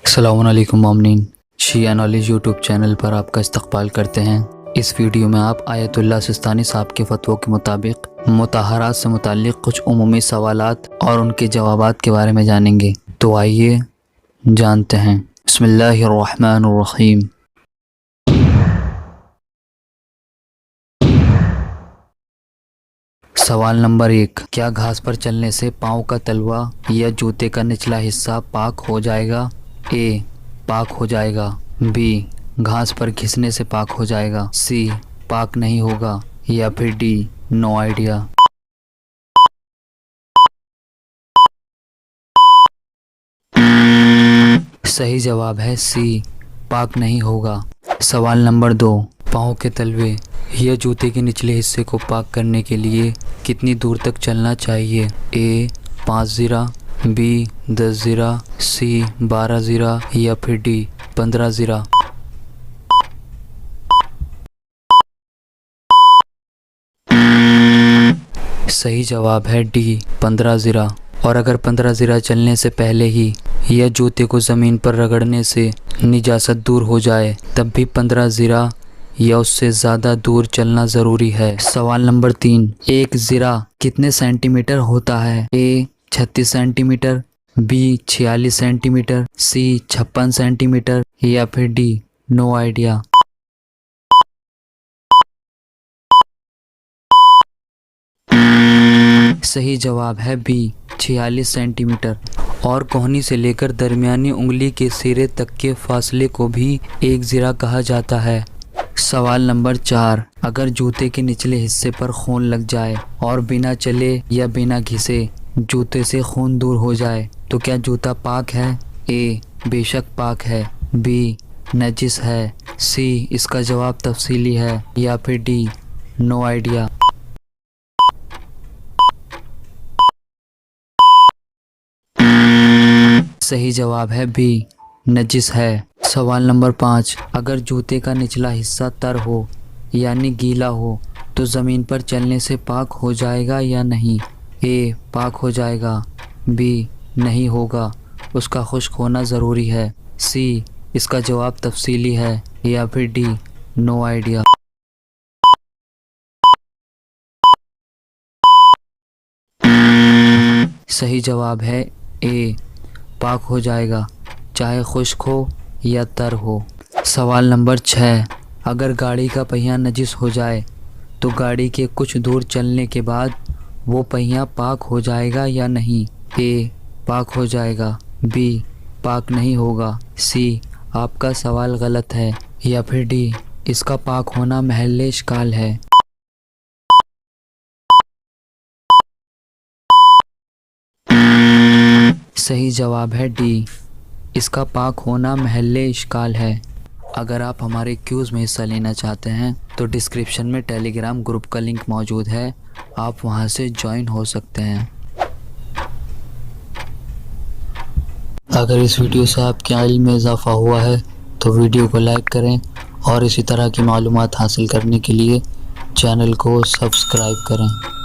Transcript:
अस्सलामुअलैकुम मोमिनीन, शिया knowledge YouTube channel पर आपका इस्तकबाल करते हैं। इस वीडियो में आप आयतुल्लाह सिस्तानी साहब के फतवों के मुताबिक मुताहरात से मुताल्लिक़ कुछ उमूमी सवालात और उनके जवाबात के बारे में जानेंगे। तो आइए जानते हैं। बिस्मिल्लाहिर्रहमानिर्रहीम। सवाल नंबर 1, क्या घास पर चलने से पाँव का तलवा या जूते का निचला हिस्सा पाक हो जाएगा? ए, पाक हो जाएगा। बी, घास पर घिसने से पाक हो जाएगा। सी, पाक नहीं होगा। या फिर डी, नो आइडिया। सही जवाब है सी, पाक नहीं होगा। सवाल नंबर 2, पाँव के तलवे या जूते के निचले हिस्से को पाक करने के लिए कितनी दूर तक चलना चाहिए? ए, 5 ज़िरा, बी, 10 ज़िरा, सी, 12 ज़िरा या फिर डी, 15 ज़िरा। सही जवाब है डी, 15 ज़िरा। और अगर 15 ज़िरा चलने से पहले ही या जूते को ज़मीन पर रगड़ने से निजासत दूर हो जाए तब भी 15 ज़िरा या उससे ज़्यादा दूर चलना ज़रूरी है। सवाल नंबर 3, 1 ज़िरा कितने सेंटीमीटर होता है? ए, 36 सेंटीमीटर, बी, 46 सेंटीमीटर, सी, 56 सेंटीमीटर या फिर डी, नो आइडिया। सही जवाब है बी, 46 सेंटीमीटर। और कोहनी से लेकर दरमियानी उंगली के सिरे तक के फासले को भी 1 ज़िरा कहा जाता है। सवाल नंबर 4, अगर जूते के निचले हिस्से पर खून लग जाए और बिना चले या बिना घिसे जूते से खून दूर हो जाए तो क्या जूता पाक है? ए, बेशक पाक है। बी, नजिस है। सी, इसका जवाब तफसीली है या फिर डी, नो आइडिया। सही जवाब है बी, नजिस है। सवाल नंबर 5, अगर जूते का निचला हिस्सा तर हो यानी गीला हो तो ज़मीन पर चलने से पाक हो जाएगा या नहीं? ए, पाक हो जाएगा। बी, नहीं होगा, उसका खुश्क होना ज़रूरी है। सी, इसका जवाब तफसीली है या फिर डी, नो आइडिया। सही जवाब है ए, पाक हो जाएगा, चाहे खुश्क हो या तर हो। सवाल नंबर 6, अगर गाड़ी का पहिया नजिस हो जाए तो गाड़ी के कुछ दूर चलने के बाद वो पहिया पाक हो जाएगा या नहीं? ए, पाक हो जाएगा। बी, पाक नहीं होगा। सी, आपका सवाल गलत है या फिर डी, इसका पाक होना महल्ले इश्काल है। सही जवाब है डी, इसका पाक होना महल्ले इश्काल है। अगर आप हमारे क्यूज़ में हिस्सा लेना चाहते हैं तो डिस्क्रिप्शन में टेलीग्राम ग्रुप का लिंक मौजूद है, आप वहां से ज्वाइन हो सकते हैं। अगर इस वीडियो से आपके इल्म में इजाफ़ा हुआ है तो वीडियो को लाइक करें और इसी तरह की मालूमात हासिल करने के लिए चैनल को सब्सक्राइब करें।